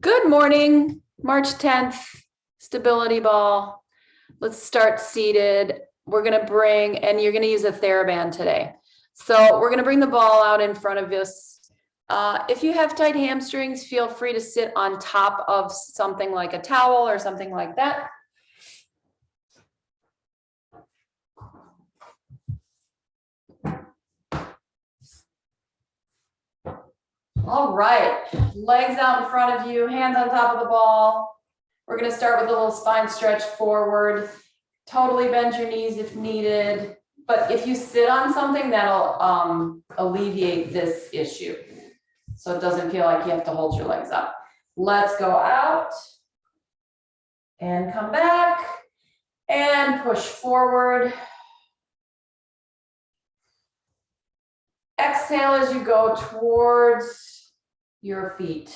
Good morning, March 10th, stability ball. Let's start seated. We're gonna bring, and you're gonna use a TheraBand today. So we're gonna bring the ball out in front of us. If you have tight hamstrings, feel free to sit on top of something like a towel or something like that. All right, legs out in front of you, hands on top of the ball. We're gonna start with a little spine stretch forward. Totally bend your knees if needed, but if you sit on something, that'll alleviate this issue. So it doesn't feel like you have to hold your legs up. Let's go out and come back and push forward. Exhale as you go towards your feet.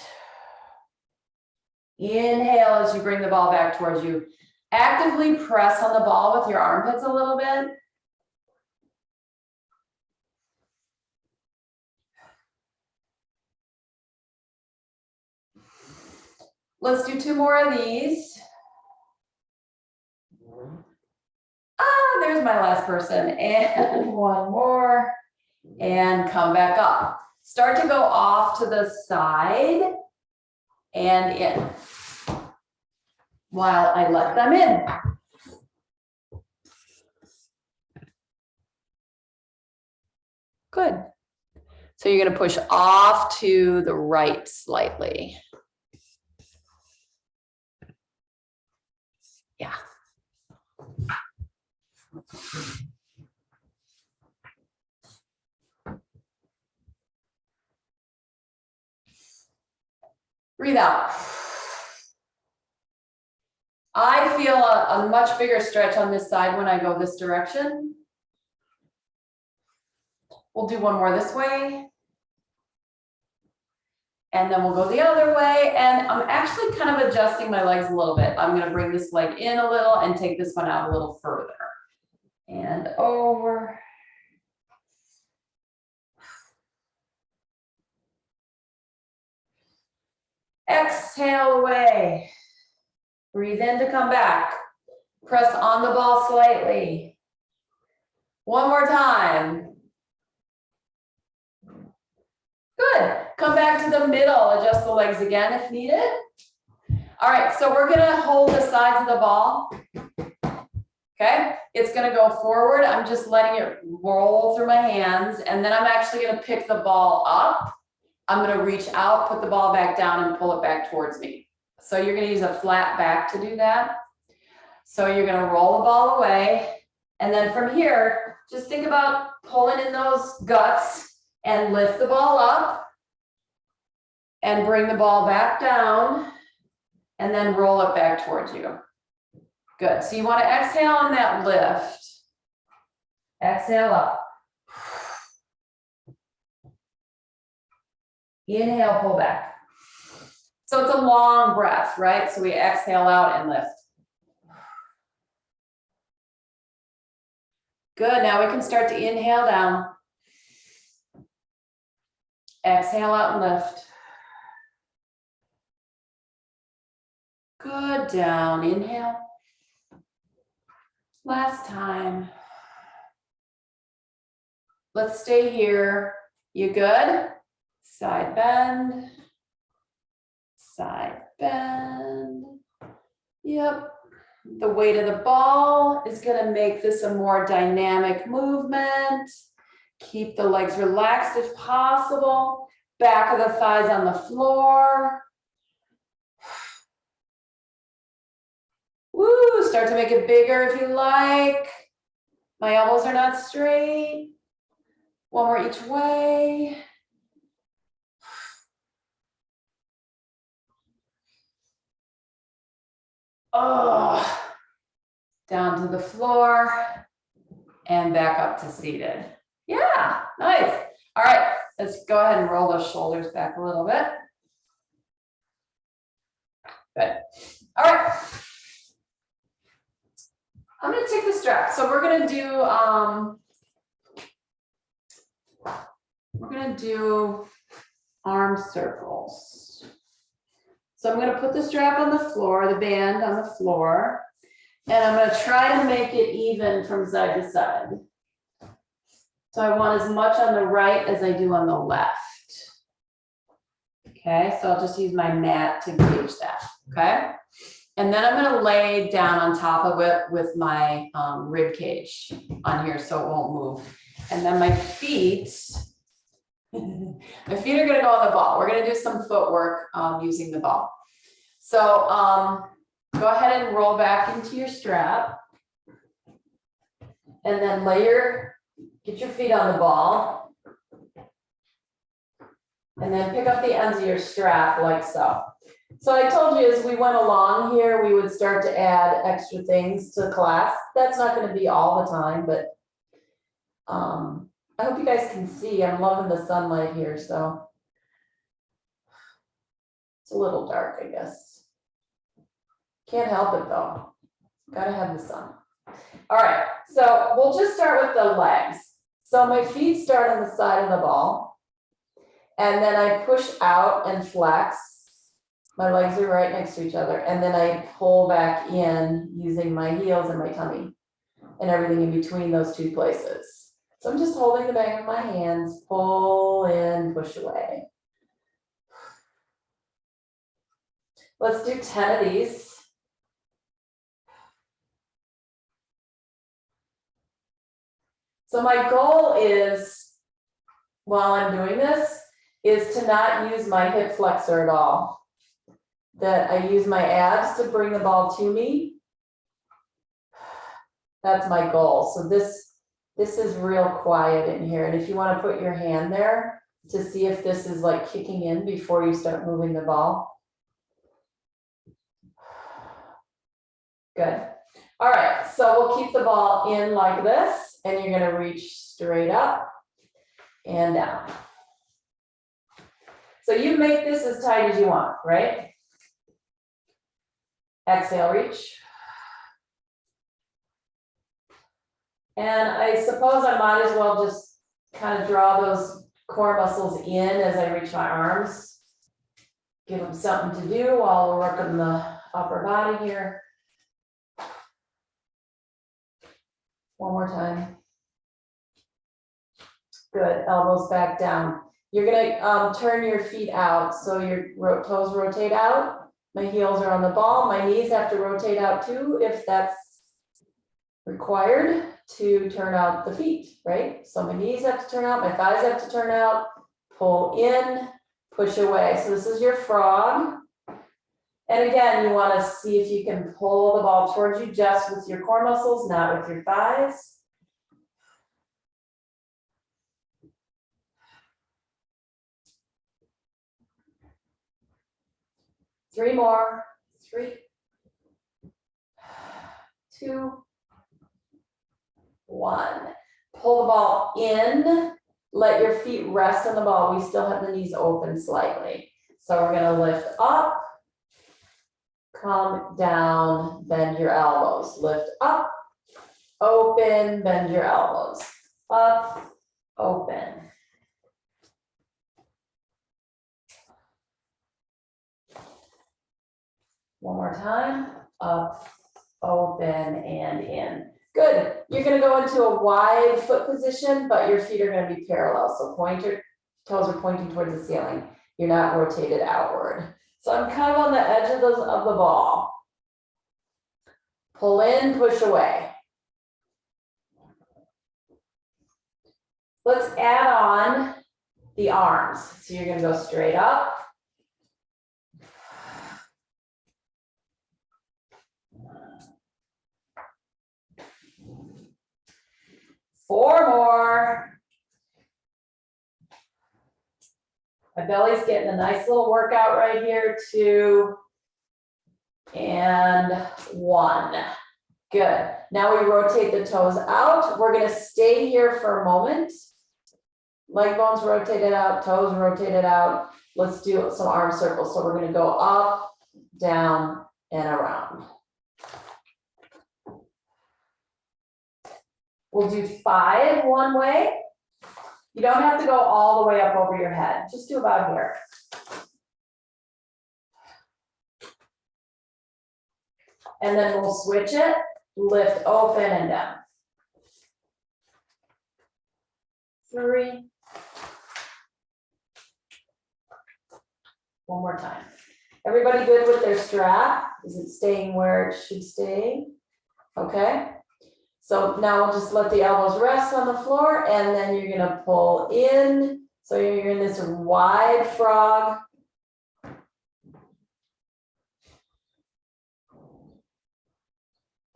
Inhale as you bring the ball back towards you. Actively press on the ball with your armpits a little bit. Let's do 2 more of these. There's my last person. And 1 more. And come back up. Start to go off to the side and in while I let them in. Good. So you're going to push off to the right slightly. Yeah. Breathe out. I feel a much bigger stretch on this side when I go this direction. We'll do 1 more this way. And then we'll go the other way. And I'm actually kind of adjusting my legs a little bit. I'm going to bring this leg in a little and take this one out a little further. And over. Exhale away. Breathe in to come back. Press on the ball slightly. 1 more time. Good. Come back to the middle. Adjust the legs again if needed. All right, so we're going to hold the sides of the ball. Okay, it's going to go forward. I'm just letting it roll through my hands, and then I'm actually going to pick the ball up. I'm going to reach out, put the ball back down, and pull it back towards me. So you're going to use a flat back to do that. So you're going to roll the ball away, and then from here, just think about pulling in those guts and lift the ball up and bring the ball back down and then roll it back towards you. Good. So you want to exhale on that lift. Exhale up. Inhale, pull back. So it's a long breath, right? So we exhale out and lift. Good. Now we can start to inhale down. Exhale out and lift. Good. Down. Inhale. Last time. Let's stay here. You good? Side bend. Side bend. Yep. The weight of the ball is going to make this a more dynamic movement. Keep the legs relaxed if possible. Back of the thighs on the floor. Woo, start to make it bigger if you like. My elbows are not straight. 1 more each way. Oh, down to the floor and back up to seated. Yeah, nice. All right, let's go ahead and roll those shoulders back a little bit. Good. All right. I'm going to take the strap. So we're going to do arm circles. So I'm gonna put the strap on the floor, the band on the floor, and I'm gonna try to make it even from side to side. So I want as much on the right as I do on the left. Okay, so I'll just use my mat to gauge that, okay? And then I'm gonna lay down on top of it with my rib cage on here so it won't move. And then my feet, my feet are gonna go on the ball. We're gonna do some footwork using the ball. So go ahead and roll back into your strap. And then get your feet on the ball. And then pick up the ends of your strap like so. So I told you as we went along here, we would start to add extra things to class. That's not going to be all the time, but I hope you guys can see. I'm loving the sunlight here, so it's a little dark, I guess. Can't help it though. Gotta have the sun. All right, so we'll just start with the legs. So my feet start on the side of the ball. And then I push out and flex. My legs are right next to each other. And then I pull back in using my heels and my tummy and everything in between those two places. So I'm just holding the bag of my hands, pull in, push away. Let's do 10 of these. So my goal is, while I'm doing this, is to not use my hip flexor at all. That I use my abs to bring the ball to me. That's my goal. So this is real quiet in here. And if you want to put your hand there to see if this is like kicking in before you start moving the ball. Good. All right, so we'll keep the ball in like this, and you're going to reach straight up and down. So you make this as tight as you want, right? Exhale, reach. And I suppose I might as well just kind of draw those core muscles in as I reach my arms. Give them something to do while we're working the upper body here. One more time. Good, elbows back down. You're gonna turn your feet out, so your toes rotate out. My heels are on the ball. My knees have to rotate out too, if that's required to turn out the feet, right? So my knees have to turn out, my thighs have to turn out, pull in, push away. So this is your frog. And again, you want to see if you can pull the ball towards you just with your core muscles, not with your thighs. Three more. 3, 2, 1. Pull the ball in. Let your feet rest on the ball. We still have the knees open slightly. So we're going to lift up, come down, bend your elbows. Lift up, open, bend your elbows. Up, open. One more time, up, open, and in. Good. You're going to go into a wide foot position, but your feet are going to be parallel. So toes are pointing towards the ceiling. You're not rotated outward. So I'm kind of on the edge of the ball. Pull in, push away. Let's add on the arms. So you're going to go straight up. Four more. My belly's getting a nice little workout right here. 2 and 1. Good. Now we rotate the toes out. We're going to stay here for a moment. Leg bones rotated out, toes rotated out. Let's do some arm circles. So we're going to go up, down, and around. We'll do 5 one way. You don't have to go all the way up over your head. Just do about here. and then we'll switch it, lift open and down. 3. One more time. Everybody good with their strap? Is it staying where it should stay? Okay. So now we'll just let the elbows rest on the floor, and then you're gonna pull in. So you're in this wide frog.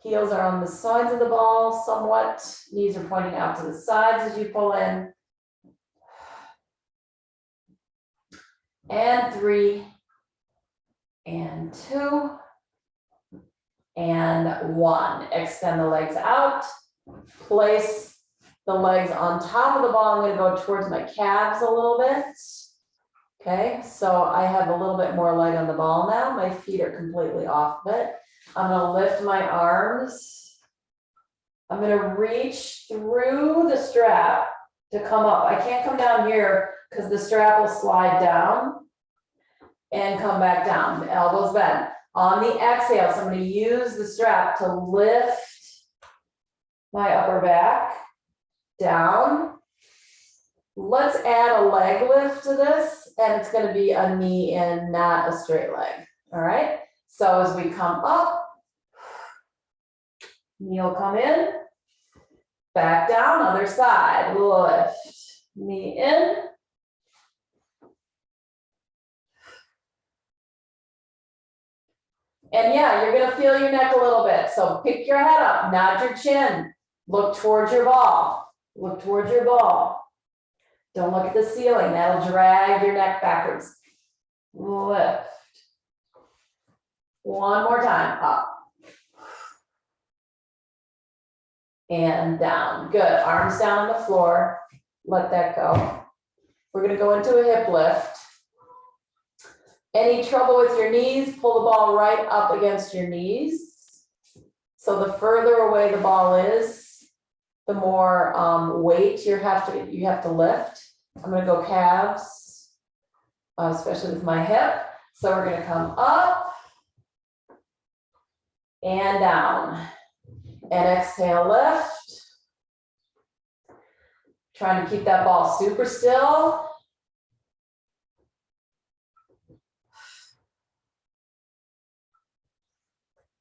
Heels are on the sides of the ball somewhat. Knees are pointing out to the sides as you pull in. And 3, and 2, and 1. Extend the legs out. Place the legs on top of the ball. I'm going to go towards my calves a little bit. Okay, so I have a little bit more leg on the ball now. My feet are completely off of it. I'm going to lift my arms. I'm going to reach through the strap to come up. I can't come down here because the strap will slide down and come back down. The elbows bend. On the exhale, so I'm going to use the strap to lift my upper back down. Let's add a leg lift to this, and it's going to be a knee in, not a straight leg. All right. So as we come up, knee will come in, back down, other side, lift, knee in. And yeah, you're gonna feel your neck a little bit. So pick your head up, nod your chin, look towards your ball, look towards your ball. Don't look at the ceiling, that'll drag your neck backwards. Lift. One more time, up. And down, good, arms down on the floor, let that go. We're gonna go into a hip lift. Any trouble with your knees, pull the ball right up against your knees. So the further away the ball is, the more weight you have to lift. I'm gonna go calves, especially with my hip. So we're gonna come up and down. And exhale, lift. Trying to keep that ball super still.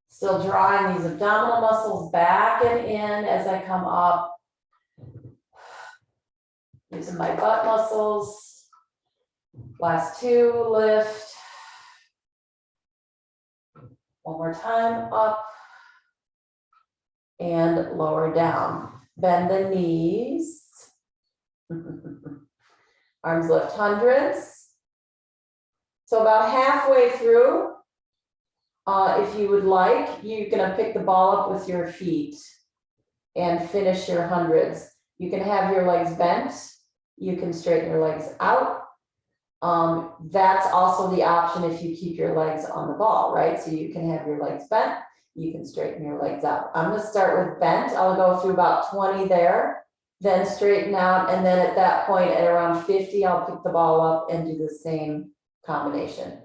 Still drawing these abdominal muscles back and in as I come up. Using my butt muscles. Last 2, lift. One more time, up. And lower down. Bend the knees. Arms lift hundreds. So about halfway through, if you would like, you're gonna pick the ball up with your feet and finish your hundreds. You can have your legs bent. You can straighten your legs out. That's also the option if you keep your legs on the ball, right? So you can have your legs bent. You can straighten your legs out. I'm gonna start with bent. I'll go through about 20 there, then straighten out. And then at that point at around 50, I'll pick the ball up and do the same combination.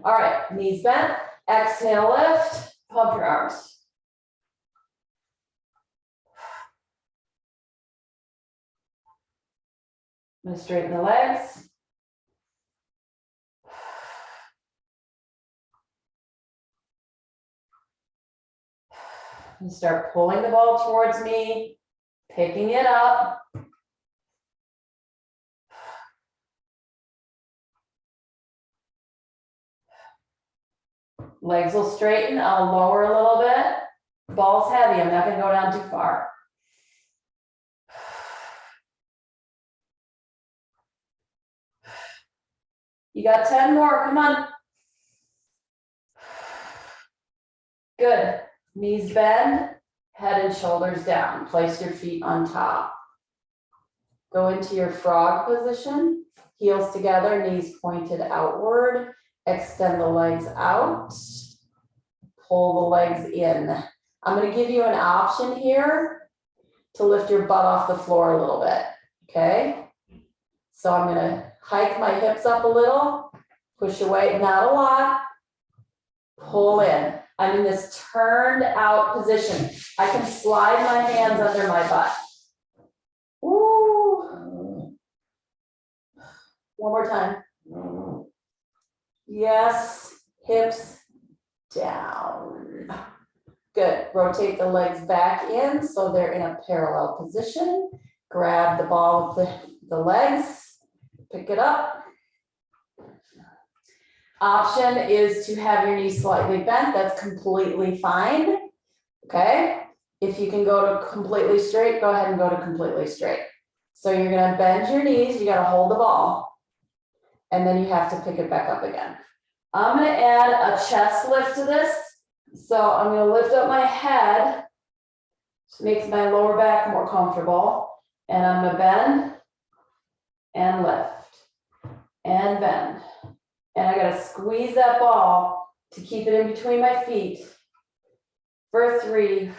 All right, knees bent, exhale, lift, pump your arms. I'm gonna straighten the legs. And start pulling the ball towards me, picking it up. Legs will straighten, I'll lower a little bit. Ball's heavy, I'm not gonna go down too far. You got 10 more, come on. Good. Knees bend, head and shoulders down. Place your feet on top. Go into your frog position. Heels together, knees pointed outward. Extend the legs out. Pull the legs in. I'm going to give you an option here to lift your butt off the floor a little bit. Okay? So I'm going to hike my hips up a little. Push away, not a lot. Pull in. I'm in this turned out position. I can slide my hands under my butt. Woo. One more time. Yes, hips down. Good. Rotate the legs back in so they're in a parallel position. Grab the ball with the legs, pick it up. Option is to have your knees slightly bent. That's completely fine. Okay. If you can go to completely straight, go ahead and go to completely straight. So you're going to bend your knees. You got to hold the ball. And then you have to pick it back up again. I'm going to add a chest lift to this. So I'm going to lift up my head. Which makes my lower back more comfortable. And I'm going to bend and lift and bend. And I got to squeeze that ball to keep it in between my feet for 3.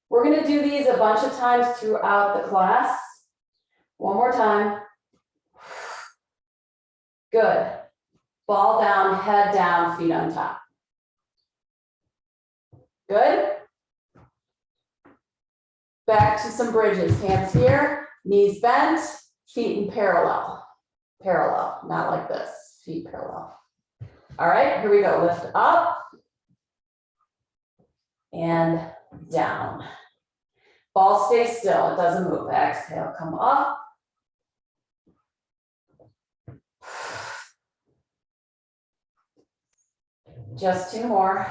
We're going to do these a bunch of times throughout the class. One more time. Good. Ball down, head down, feet on top. Good. Back to some bridges. Hands here, knees bent, feet in parallel. Parallel, not like this. Feet parallel. All right, here we go. Lift up and down. Ball stays still. It doesn't move. Exhale, come up. Just 2 more.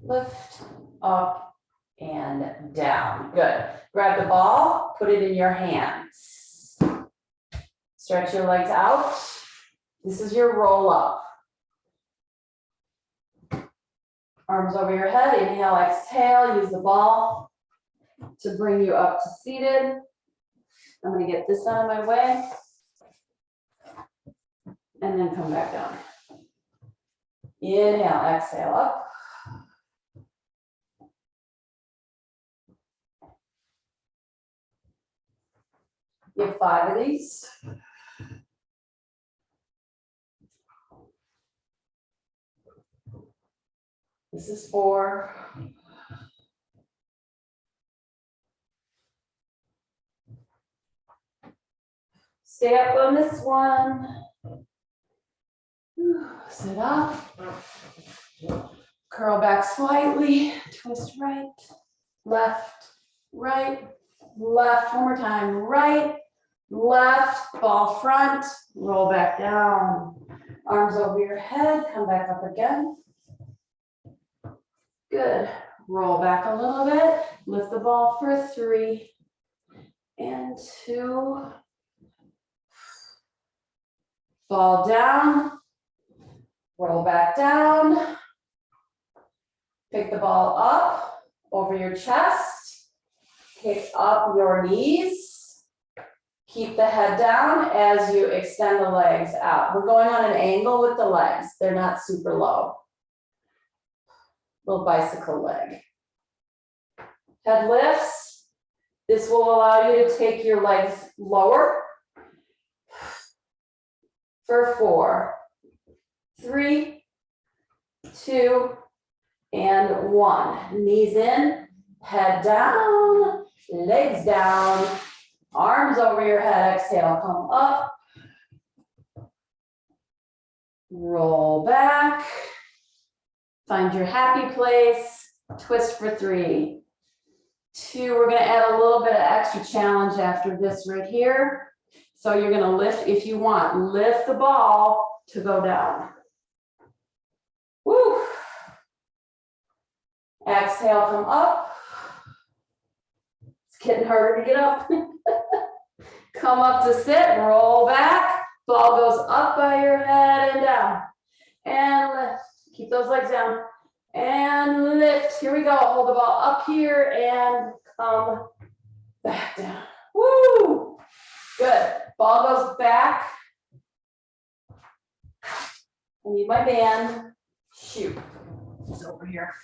Lift up and down. Good. Grab the ball, put it in your hands. Stretch your legs out. This is your roll up. Arms over your head. Inhale, exhale. Use the ball to bring you up to seated. I'm going to get this out of my way. And then come back down. Inhale, exhale up. You have 5 of these. This is 4. Stay up on this one. Sit up. Curl back slightly. Twist right, left, right, left. One more time. Right, left, ball front, roll back down. Arms over your head, come back up again. Good. Roll back a little bit. Lift the ball for 3 and 2. Fall down. Roll back down. Pick the ball up over your chest. Pick up your knees. Keep the head down as you extend the legs out. We're going on an angle with the legs. They're not super low. Little bicycle leg. Head lifts. This will allow you to take your legs lower. For 4, 3, 2, and 1. Knees in, head down, legs down, arms over your head. Exhale, come up. Roll back. Find your happy place. Twist for 3, 2. We're going to add a little bit of extra challenge after this right here. So you're going to lift, if you want, lift the ball to go down. Woo. Exhale, come up. It's getting harder to get up. Come up to sit, roll back. Ball goes up by your head and down. And lift. Keep those legs down. And lift. Here we go. Hold the ball up here and come back down. Woo! Good. Ball goes back. I need my band. Shoot. It's over here.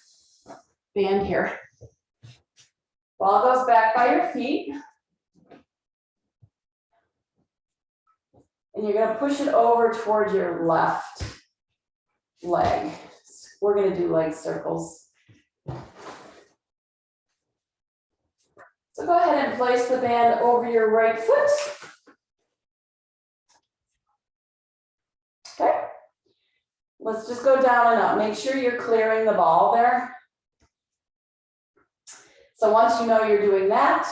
Band here. Ball goes back by your feet. And you're going to push it over towards your left leg. We're gonna do leg circles. So go ahead and place the band over your right foot. Okay. Let's just go down and up. Make sure you're clearing the ball there. So once you know you're doing that,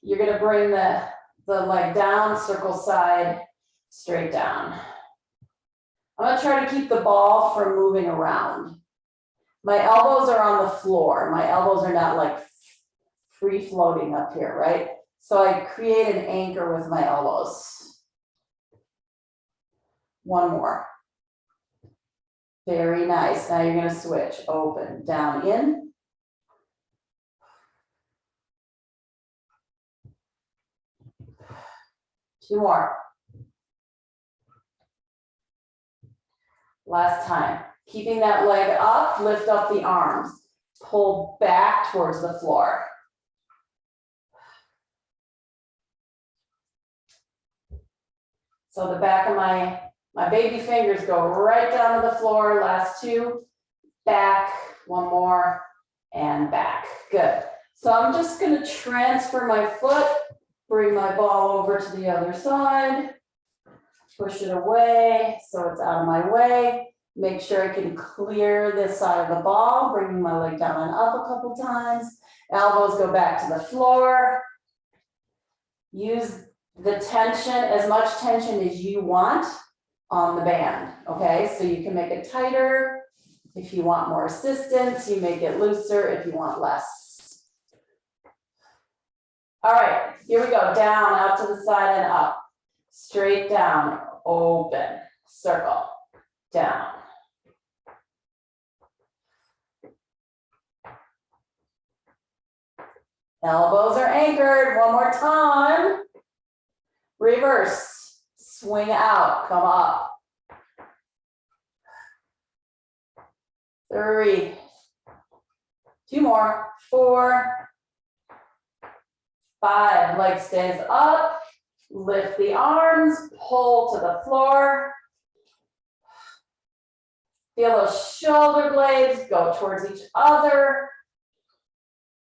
you're gonna bring the leg down, circle side, straight down. I'm gonna try to keep the ball from moving around. My elbows are on the floor. My elbows are not like free floating up here, right? So I create an anchor with my elbows. One more. Very nice. Now you're gonna switch, open, down, in. Two more. Last time. Keeping that leg up, lift up the arms. Pull back towards the floor. So the back of my baby fingers go right down to the floor. Last two. Back, one more, and back. Good. So I'm just going to transfer my foot, bring my ball over to the other side, push it away so it's out of my way. Make sure I can clear this side of the ball, bringing my leg down and up a couple times. Elbows go back to the floor. Use the tension, as much tension as you want on the band, okay? So you can make it tighter. If you want more assistance, you make it looser if you want less. All right, here we go. Down, out to the side and up. Straight down, open, circle, down. Elbows are anchored. One more time. Reverse. Swing out. Come up. 3. 2 more. 4. 5. Leg stays up. Lift the arms. Pull to the floor. Feel those shoulder blades go towards each other.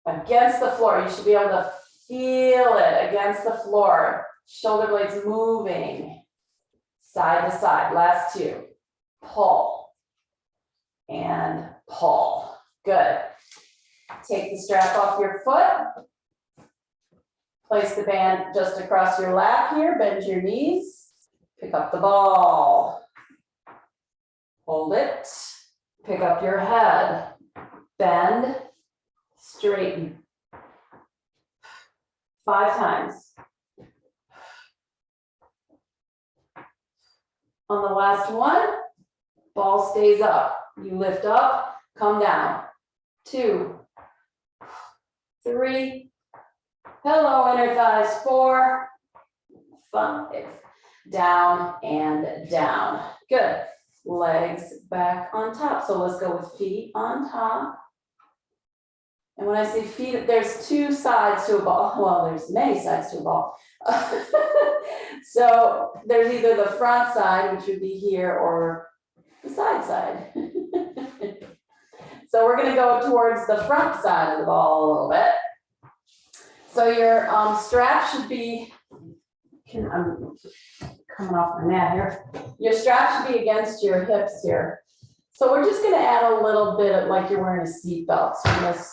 Against the floor. You should be able to feel it against the floor. Shoulder blades moving side to side. Last 2. Pull and pull. Good. Take the strap off your foot. Place the band just across your lap here. Bend your knees. Pick up the ball. Hold it. Pick up your head. Bend. Straighten. 5 times. On the last one, ball stays up. You lift up, come down. 2, 3, hello inner thighs. 4, 5, down and down. Good. Legs back on top. So let's go with feet on top. And when I say feet, there's 2 sides to a ball. Well, there's many sides to a ball. So there's either the front side, which would be here, or the side. So we're going to go towards the front side of the ball a little bit. So your strap should be, I'm coming off my mat here. Your strap should be against your hips here. So we're just going to add a little bit of like you're wearing a seatbelt. So you're going to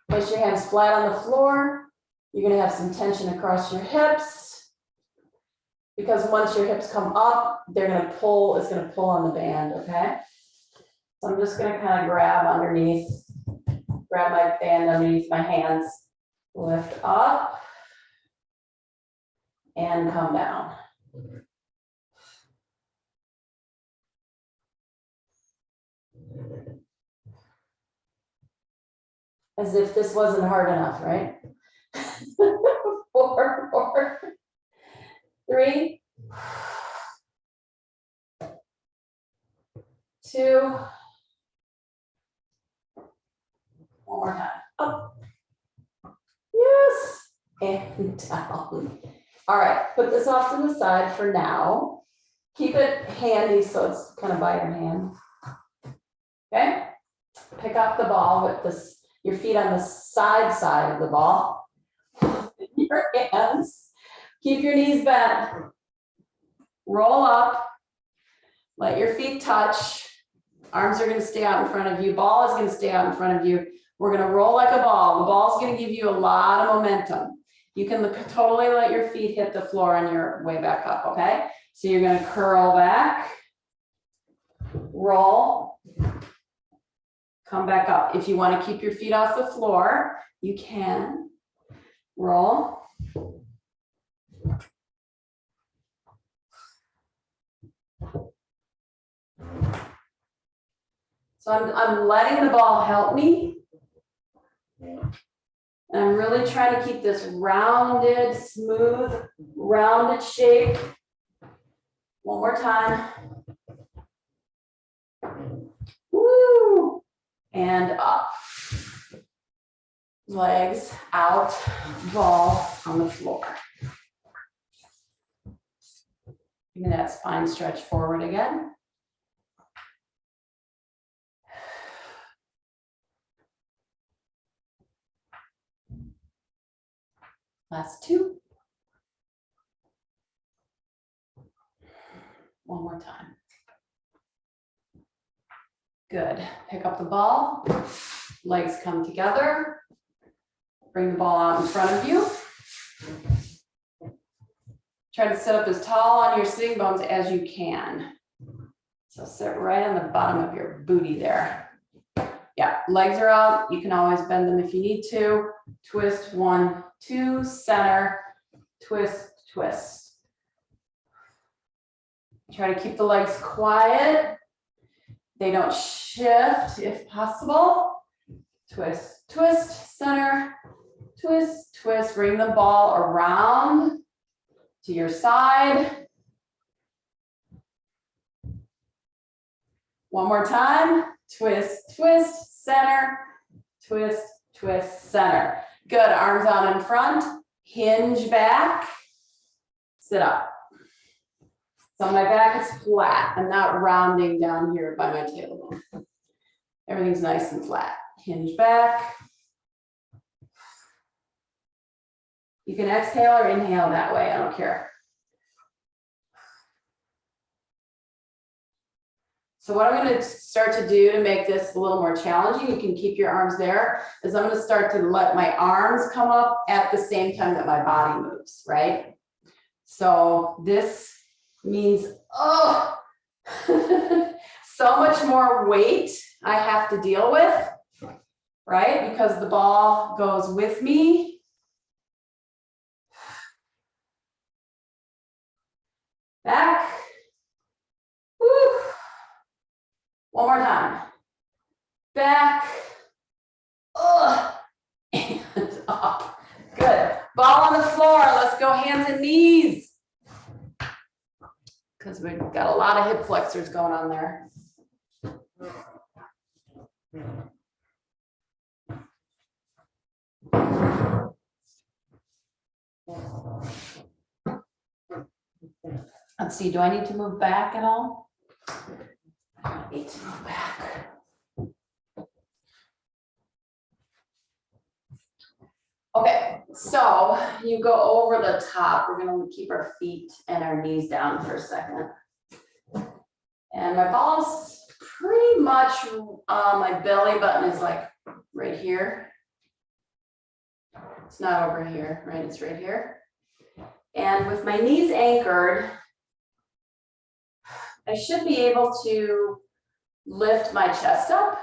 place your hands flat on the floor. You're going to have some tension across your hips. Because once your hips come up, they're going to pull, it's going to pull on the band, okay? So I'm just going to kind of grab underneath, grab my band underneath my hands, lift up, and come down. As if this wasn't hard enough, right? 4, 3, 2, one more time. Up. Yes. And down. All right, put this off to the side for now. Keep it handy so it's kind of by your hand. Okay? Pick up the ball with this, your feet on the side of the ball. Your hands. Keep your knees bent. Roll up. Let your feet touch. Arms are going to stay out in front of you. Ball is going to stay out in front of you. We're going to roll like a ball. The ball is going to give you a lot of momentum. You can totally let your feet hit the floor on your way back up, okay? So you're going to curl back, roll, come back up. If you want to keep your feet off the floor, you can. Roll. So I'm letting the ball help me. And I'm really trying to keep this rounded, smooth, rounded shape. One more time. Woo! And up. Legs out, ball on the floor. Give me that spine stretch forward again. Last two. One more time. Good. Pick up the ball. Legs come together. Bring the ball out in front of you. Try to sit up as tall on your sitting bones as you can. So sit right on the bottom of your booty there. Yeah, legs are out. You can always bend them if you need to. Twist, 1, 2, center, twist, twist. Try to keep the legs quiet. They don't shift if possible. Twist, twist, center, twist, twist. Bring the ball around to your side. One more time. Twist, twist, center, twist, twist, center. Good, arms out in front, hinge back, sit up. So my back is flat. I'm not rounding down here by my tailbone. Everything's nice and flat. Hinge back. You can exhale or inhale that way, I don't care. So what I'm going to start to do to make this a little more challenging, you can keep your arms there, is I'm going to start to let my arms come up at the same time that my body moves, right? So this means, oh, so much more weight I have to deal with, right? Because the ball goes with me. Back. Woo. One more time. Back. And up. Good. Ball on the floor. Let's go hands and knees. Because we've got a lot of hip flexors going on there. Let's see, do I need to move back at all? I don't need to move back. Okay, so you go over the top. We're going to keep our feet and our knees down for a second. And my ball's pretty much, my belly button is like right here. It's not over here, right? It's right here. And with my knees anchored, I should be able to lift my chest up.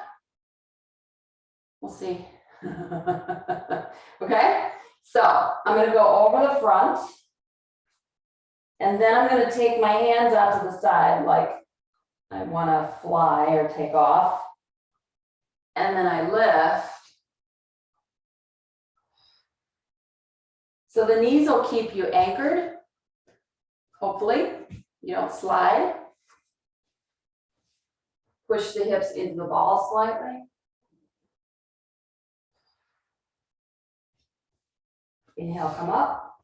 We'll see. Okay, so I'm going to go over the front. And then I'm going to take my hands out to the side like I want to fly or take off. And then I lift. So the knees will keep you anchored. Hopefully, you don't slide. Push the hips into the ball slightly. Inhale, come up.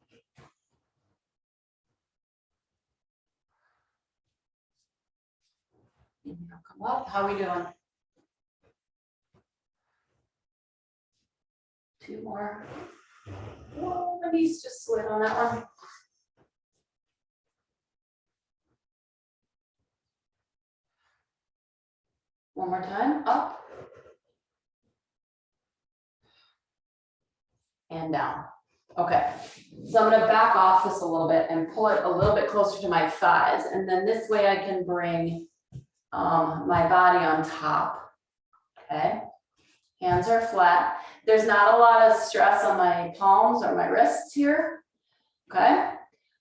Inhale, come up. How are we doing? Two more. Whoa, my knees just slid on that one. One more time, up. And down. Okay, so I'm gonna back off this a little bit and pull it a little bit closer to my thighs. And then this way I can bring my body on top, okay? Hands are flat. There's not a lot of stress on my palms or my wrists here, okay?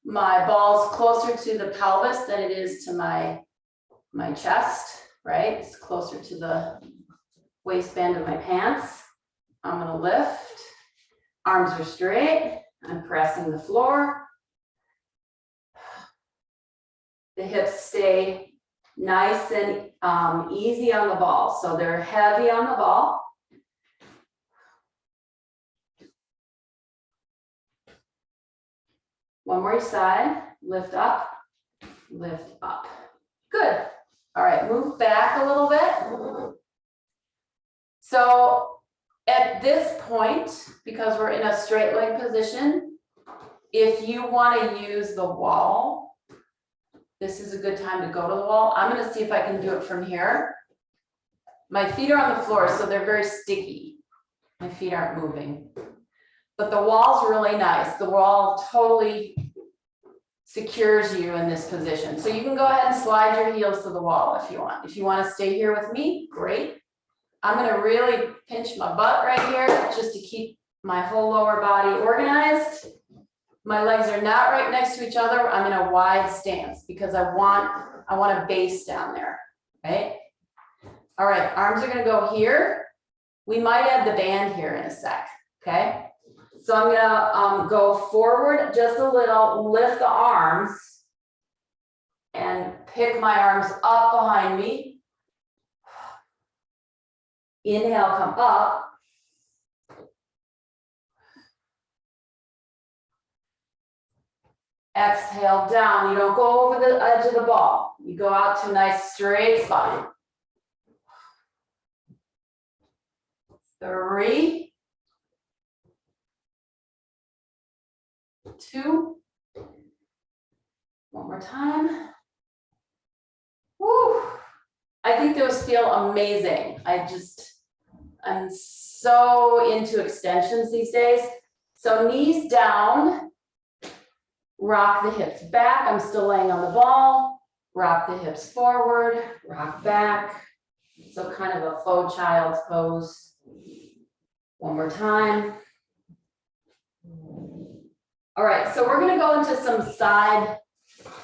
My ball's closer to the pelvis than it is to my chest, right? It's closer to the waistband of my pants. I'm gonna lift. Arms are straight. I'm pressing the floor. The hips stay nice and easy on the ball. So they're heavy on the ball. One more side. Lift up, lift up. Good. All right, move back a little bit. So at this point, because we're in a straight leg position, if you want to use the wall, this is a good time to go to the wall. I'm going to see if I can do it from here. My feet are on the floor, so they're very sticky. My feet aren't moving. But the wall's really nice. The wall totally secures you in this position. So you can go ahead and slide your heels to the wall if you want. If you want to stay here with me, great. I'm going to really pinch my butt right here just to keep my whole lower body organized. My legs are not right next to each other. I'm in a wide stance because I want a base down there, right? All right, arms are going to go here. We might add the band here in a sec, okay? So I'm going to go forward just a little, lift the arms, and pick my arms up behind me. Inhale, come up. Exhale down. You don't go over the edge of the ball. You go out to a nice straight spine. 3, 2. One more time. Woo. I think those feel amazing. I'm so into extensions these days. So knees down, rock the hips back. I'm still laying on the ball. Rock the hips forward, rock back. So kind of a faux child's pose. One more time. All right, so we're gonna go into some side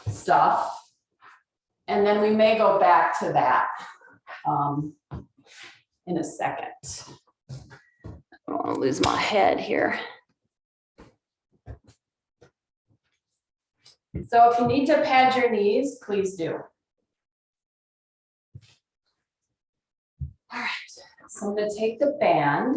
stuff. And then we may go back to that in a second. I don't want to lose my head here. So if you need to pad your knees, please do. All right, so I'm going to take the band.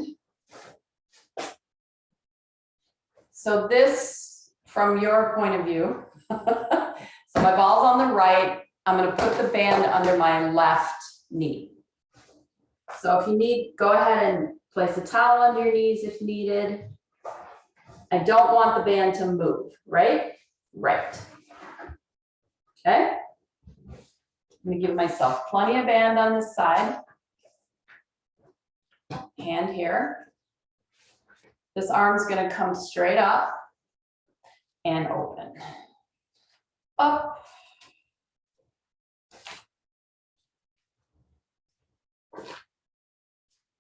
So this, from your point of view, so my ball's on the right. I'm going to put the band under my left knee. So if you need, go ahead and place a towel under your knees if needed. I don't want the band to move, right? Right. Okay. I'm going to give myself plenty of band on this side. Hand here. This arm's going to come straight up and open. Up.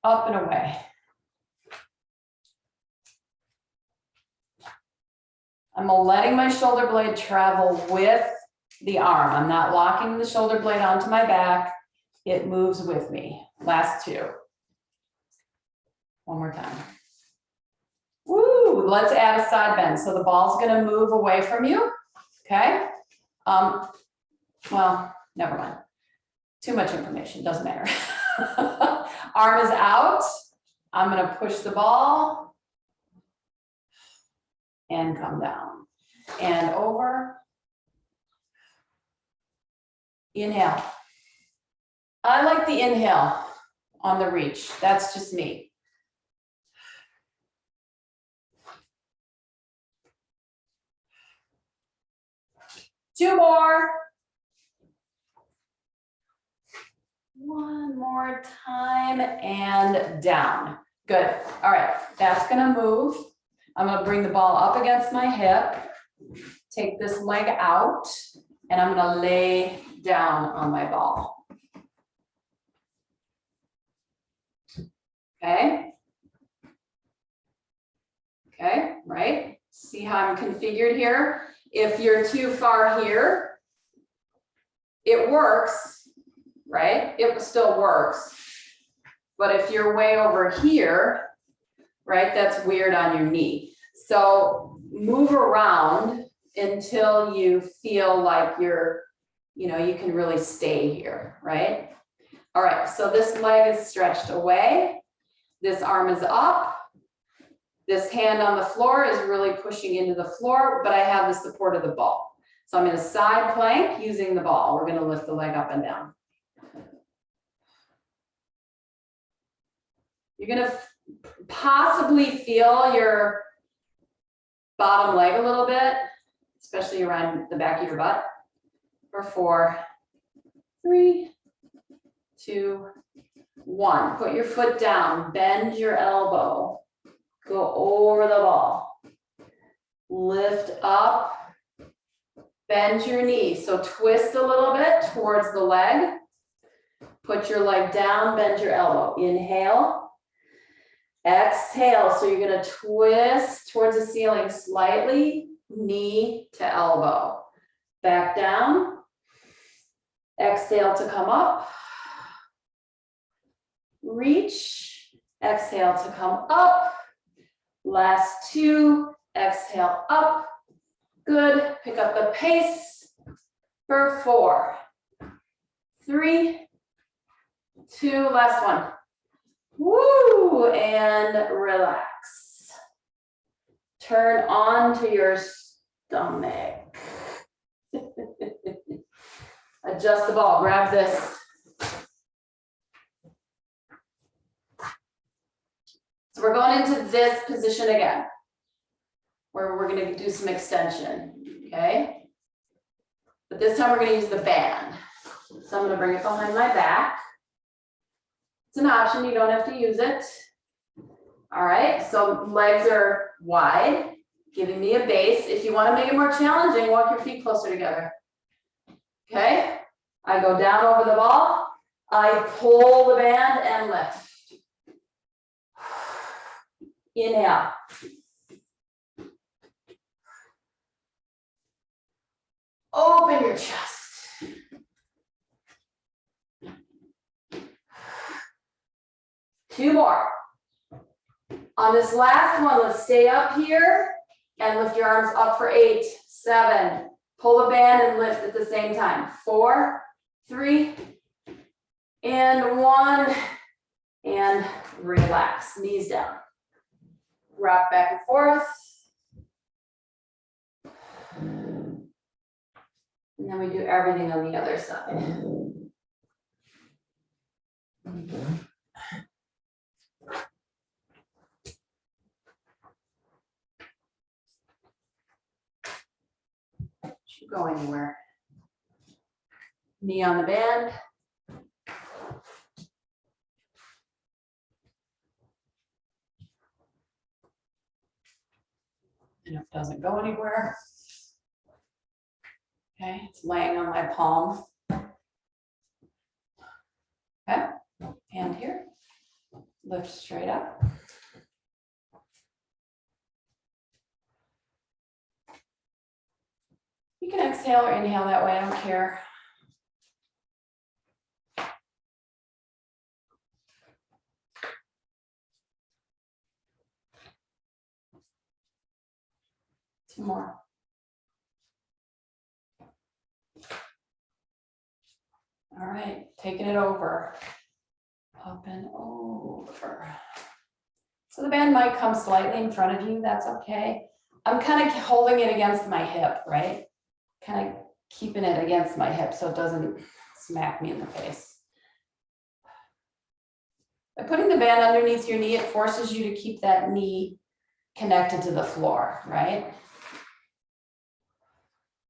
Up and away. I'm letting my shoulder blade travel with the arm. I'm not locking the shoulder blade onto my back. It moves with me. Last 2. One more time. Woo, let's add a side bend. So the ball's going to move away from you. Okay. Well, never mind. Too much information, doesn't matter. Arm is out. I'm going to push the ball and come down and over. Inhale. I like the inhale on the reach. That's just me. 2 more. One more time and down. Good. All right, that's gonna move. I'm gonna bring the ball up against my hip, take this leg out, and I'm gonna lay down on my ball. Okay. Okay, right? See how I'm configured here? If you're too far here, it works, right? It still works. But if you're way over here, right, that's weird on your knee. So move around until you feel like you're, you know, you can really stay here, right? All right, so this leg is stretched away. This arm is up. This hand on the floor is really pushing into the floor, but I have the support of the ball. So I'm in a side plank using the ball. We're going to lift the leg up and down. You're going to possibly feel your bottom leg a little bit, especially around the back of your butt. For 4, 3, 2, 1. Put your foot down, bend your elbow. Go over the ball, lift up, bend your knee. So twist a little bit towards the leg, put your leg down, bend your elbow. Inhale, exhale. So you're gonna twist towards the ceiling slightly, knee to elbow. Back down, exhale to come up, reach, exhale to come up. Last 2, exhale up. Good. Pick up the pace for 4, 3, 2, last one. Woo, and relax. Turn onto your stomach. Adjust the ball, grab this. So we're going into this position again, where we're going to do some extension, okay? But this time we're going to use the band. So I'm going to bring it behind my back. It's an option, you don't have to use it. All right, so legs are wide, giving me a base. If you want to make it more challenging, walk your feet closer together. Okay, I go down over the ball, I pull the band and lift. Inhale. Open your chest. Two more. On this last one, let's stay up here and lift your arms up for 8, 7. Pull the band and lift at the same time. 4, 3, and 1. And relax, knees down. Rock back and forth. And then we do everything on the other side. Don't you go anywhere. Knee on the band. And it doesn't go anywhere. Okay, it's laying on my palm. Okay, hand here. Lift straight up. You can exhale or inhale that way, I don't care. Two more. All right, taking it over. Up and over. So the band might come slightly in front of you, that's okay. I'm kind of holding it against my hip, right? Kind of keeping it against my hip so it doesn't smack me in the face. By putting the band underneath your knee, it forces you to keep that knee connected to the floor, right?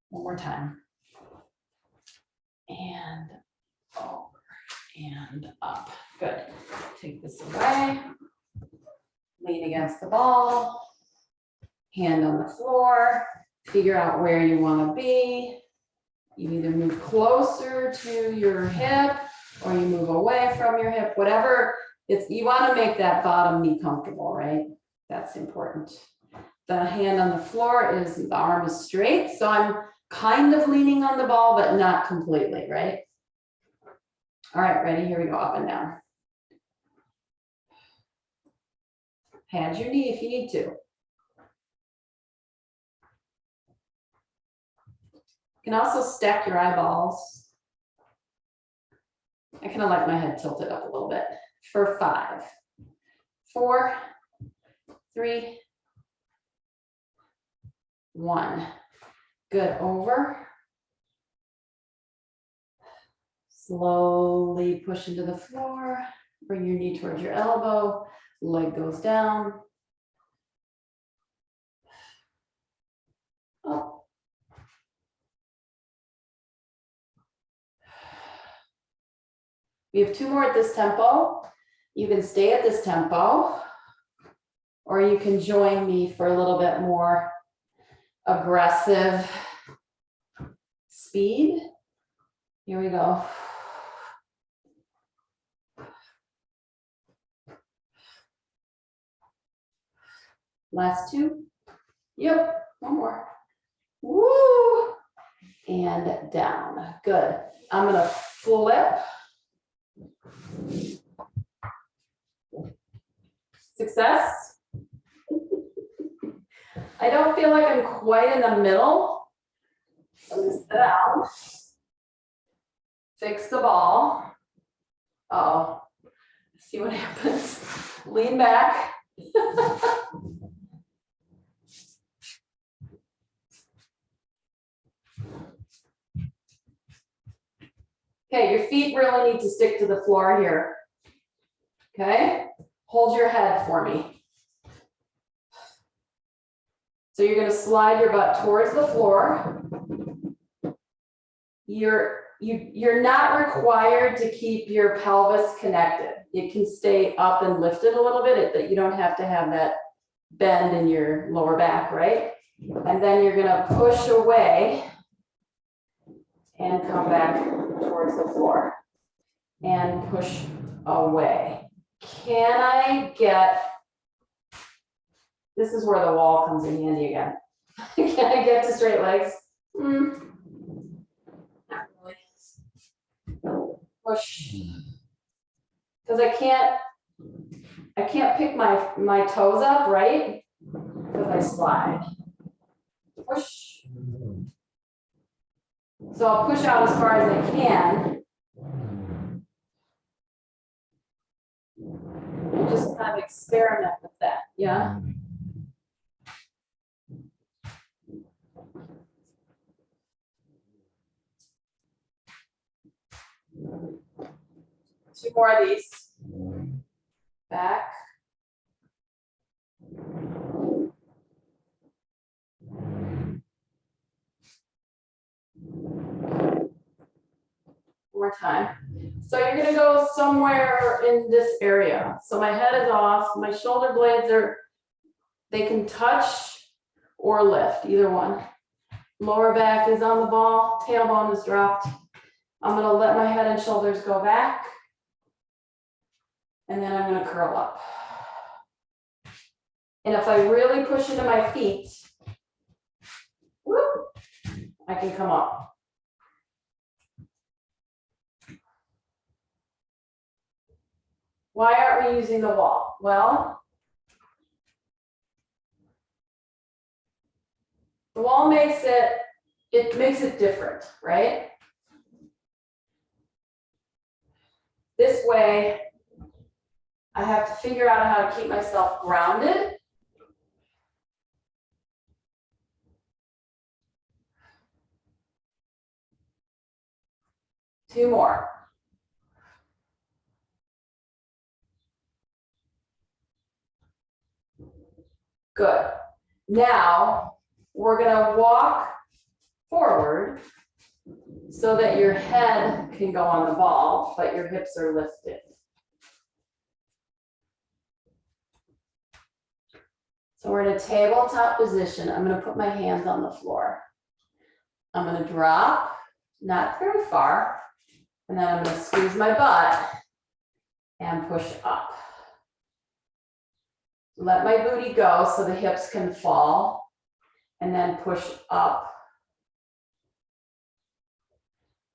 One more time. and over and up. Good. Take this away. Lean against the ball. Hand on the floor. Figure out where you want to be. You either move closer to your hip or you move away from your hip, whatever. You want to make that bottom knee comfortable, right? That's important. The hand on the floor is, the arm is straight. So I'm kind of leaning on the ball, but not completely, right? All right, ready? Here we go, up and down. Pad your knee if you need to. You can also stack your eyeballs. I kind of like my head tilted up a little bit. For 5, 4, 3, 1. Good, over. Slowly push into the floor. Bring your knee towards your elbow. Leg goes down. Up. We have 2 more at this tempo. You can stay at this tempo, or you can join me for a little bit more aggressive speed. Here we go. Last 2. Yep, 1 more. Woo! And down. Good. I'm gonna flip. Success. I don't feel like I'm quite in the middle. So I'm gonna sit down. Fix the ball. Oh, see what happens. Lean back. Okay, your feet really need to stick to the floor here. Okay, hold your head for me. So you're going to slide your butt towards the floor. You're not required to keep your pelvis connected. It can stay up and lifted a little bit, that you don't have to have that bend in your lower back, right? And then you're going to push away and come back towards the floor and push away. Can I get, this is where the wall comes in handy again. Can I get to straight legs? Not really. Push. Because I can't pick my toes up, right? Because I slide. Push. So I'll push out as far as I can. And just kind of experiment with that, yeah? Two more of these. Back. More time. So you're going to go somewhere in this area. So my head is off, my shoulder blades they can touch or lift, either one. Lower back is on the ball, tailbone is dropped. I'm going to let my head and shoulders go back. And then I'm going to curl up. And if I really push into my feet, whoop, I can come up. Why aren't we using the wall? Well, the wall makes it different, right? This way, I have to figure out how to keep myself grounded. Two more. Good. Now, we're going to walk forward so that your head can go on the ball, but your hips are lifted. So we're in a tabletop position. I'm going to put my hands on the floor. I'm going to drop, not very far, and then I'm going to squeeze my butt and push up. Let my booty go so the hips can fall, and then push up,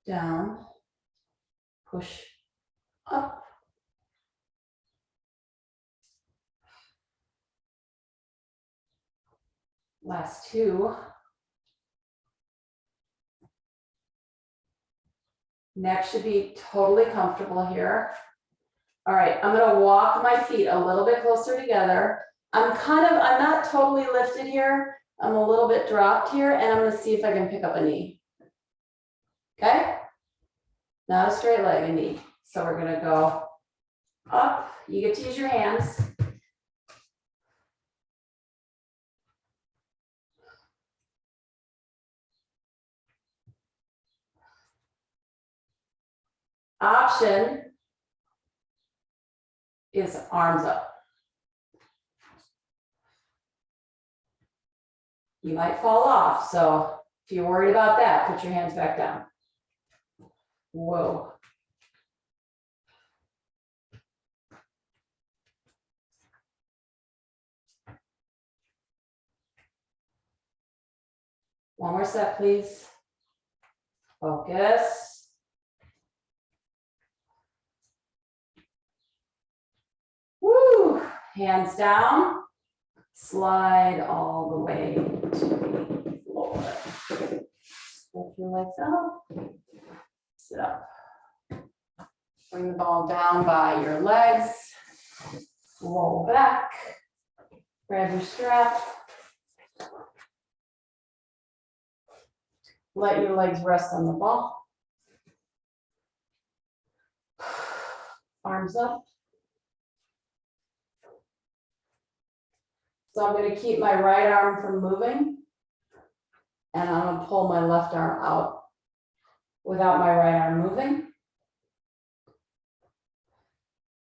down, push up. Last two. Neck should be totally comfortable here. All right, I'm gonna walk my feet a little bit closer together. I'm not totally lifted here. I'm a little bit dropped here, and I'm gonna see if I can pick up a knee. Okay? Not a straight leg, a knee. So we're gonna go up. You get to use your hands. Option is arms up. You might fall off, so if you're worried about that, put your hands back down. Whoa. One more set, please. Focus. Woo! Hands down. Slide all the way to the floor. Lift your legs up. Sit up. Bring the ball down by your legs. Roll back. Grab your strap. Let your legs rest on the ball. Arms up. So I'm going to keep my right arm from moving, and I'm going to pull my left arm out without my right arm moving.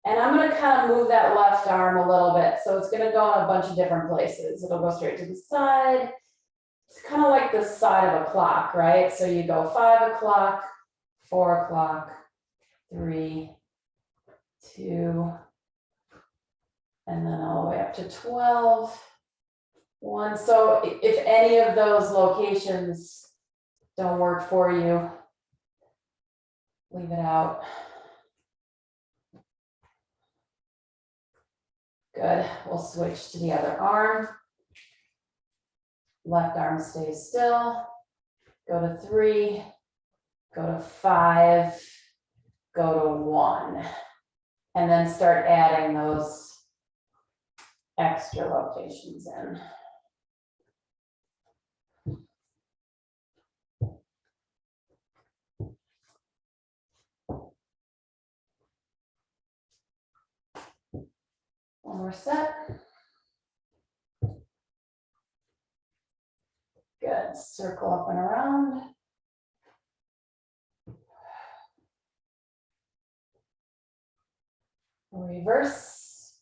And I'm going to kind of move that left arm a little bit. So it's going to go in a bunch of different places. It'll go straight to the side. It's kind of like the side of a clock, right? So you go 5 o'clock, 4 o'clock, 3, 2, and then all the way up to 12, 1. So if any of those locations don't work for you, leave it out. Good. We'll switch to the other arm. Left arm stays still. Go to 3, go to 5, go to 1. And then start adding those extra locations in. One more set. Good. Circle up and around. Reverse.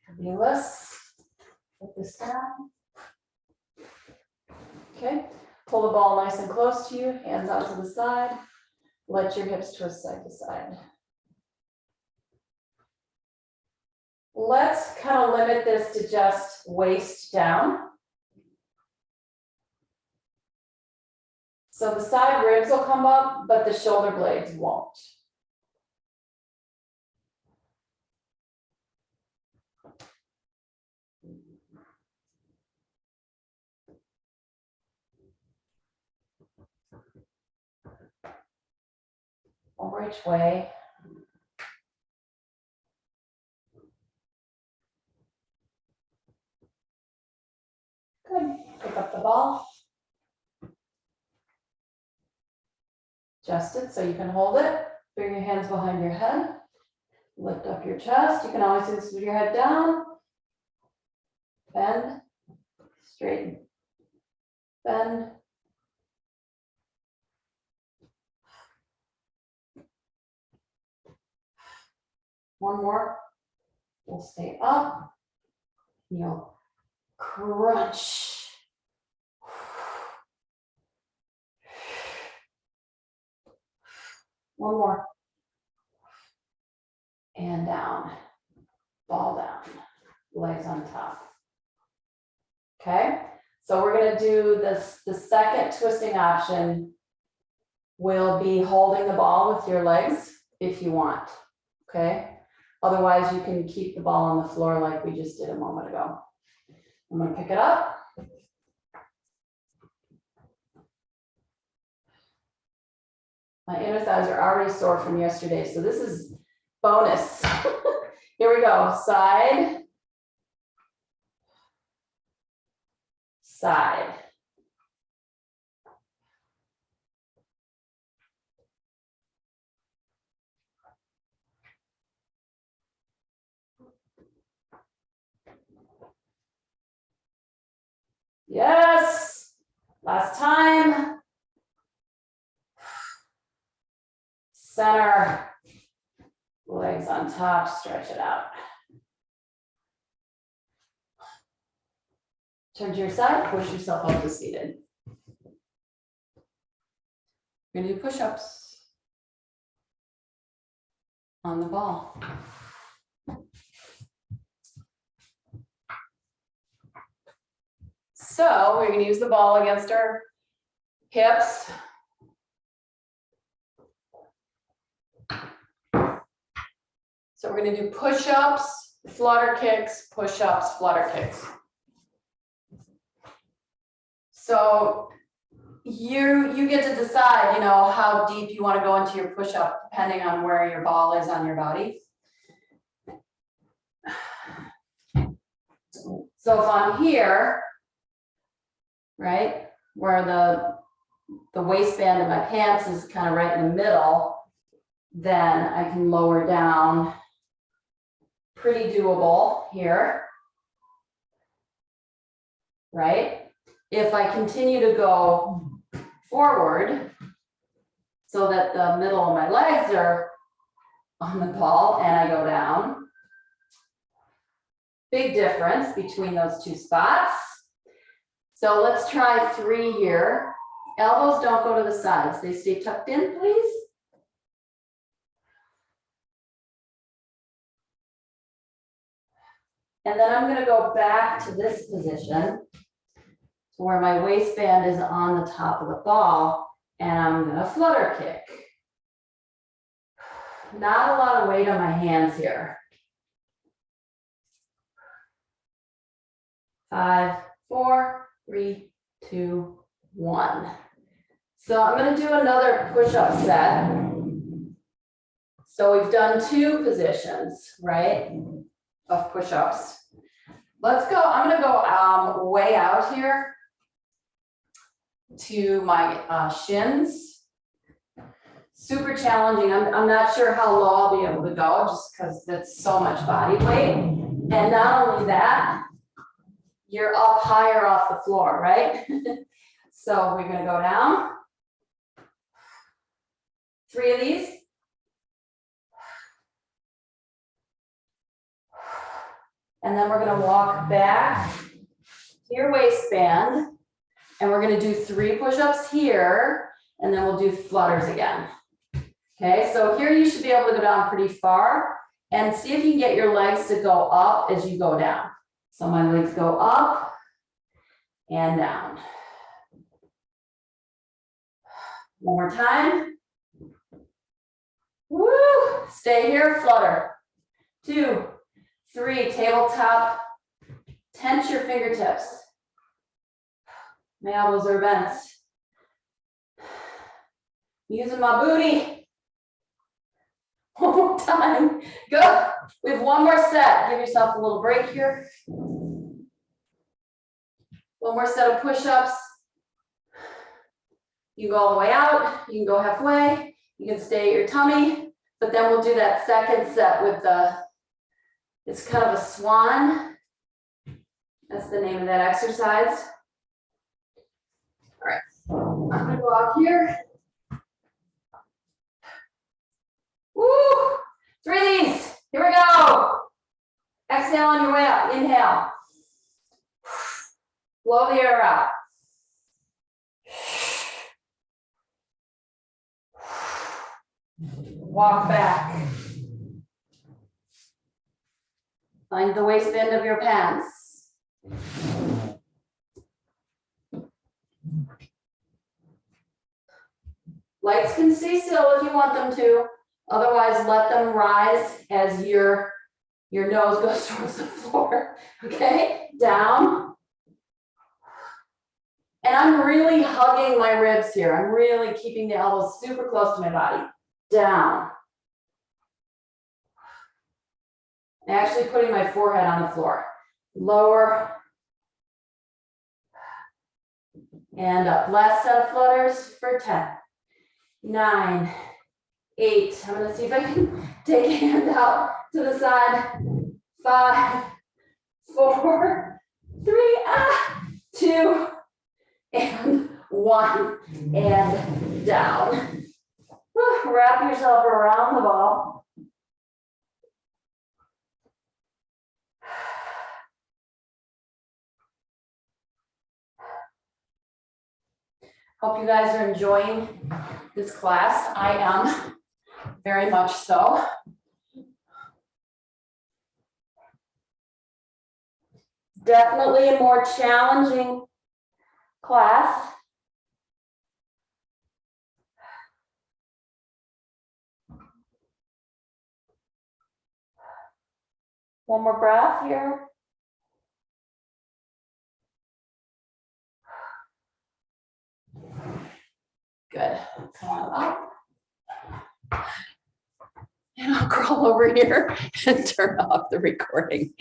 Fabulous. Put this down. Okay. Pull the ball nice and close to you. Hands out to the side. Let your hips twist side to side. Let's kind of limit this to just waist down. So the side ribs will come up, but the shoulder blades won't. Over each way. Good. Pick up the ball. Adjust it so you can hold it. Bring your hands behind your head. Lift up your chest. You can always do this with your head down. Bend, straighten, bend. One more. We'll stay up. You'll crunch. One more. And down. Ball down. Legs on top. Okay, so we're going to do this. The second twisting option will be holding the ball with your legs if you want. Okay, otherwise you can keep the ball on the floor like we just did a moment ago. I'm going to pick it up. My inner thighs are already sore from yesterday, so this is bonus. Here we go. Side. Side. Yes. Last time. Center. Legs on top, stretch it out. Turn to your side, push yourself up to seated. You're gonna do push-ups on the ball. So we're gonna use the ball against our hips. So we're gonna do push-ups, flutter kicks, push-ups, flutter kicks. So you get to decide, how deep you want to go into your push-up, depending on where your ball is on your body. So if I'm here, right, where the waistband of my pants is kind of right in the middle, then I can lower down. Pretty doable here, right? If I continue to go forward so that the middle of my legs are on the ball and I go down, big difference between those two spots. So let's try 3 here. Elbows don't go to the sides. They stay tucked in, please. And then I'm going to go back to this position where my waistband is on the top of the ball, and I'm going to flutter kick. Not a lot of weight on my hands here. 5, 4, 3, 2, 1. So I'm going to do another push-up set. So we've done 2 positions, right, of push-ups. Let's go. I'm going to go way out here to my shins. Super challenging. I'm not sure how low I'll be able to go just because that's so much body weight. And not only that, you're up higher off the floor, right? So we're going to go down. 3 of these. And then we're going to walk back to your waistband. And we're going to do 3 push-ups here. And then we'll do flutters again. Okay, so here you should be able to go down pretty far. And see if you can get your legs to go up as you go down. So my legs go up and down. One more time. Woo! Stay here, flutter. 2, 3, tabletop. Tense your fingertips. My elbows are bent. Using my booty. One more time. Good. We have 1 more set. Give yourself a little break here. 1 more set of push-ups. You go all the way out. You can go halfway. You can stay at your tummy. but then we'll do that second set with it's kind of a swan. That's the name of that exercise. All right, I'm gonna go out here. Woo! 3 of these. Here we go. Exhale on your way up. Inhale. Blow the air out. Walk back. Find the waistband of your pants. Lights can stay still if you want them to. Otherwise, let them rise as your nose goes towards the floor. Okay, down. And I'm really hugging my ribs here. I'm really keeping the elbows super close to my body. Down. I'm actually putting my forehead on the floor. Lower. And up. Last set of flutters for 10. 9, 8. I'm going to see if I can take a hand out to the side. 5, 4, 3, 2, and 1, and down. Wrap yourself around the ball. Hope you guys are enjoying this class. I am, very much so. Definitely a more challenging class. One more breath here. Good. Come on up. And I'll crawl over here and turn off the recording.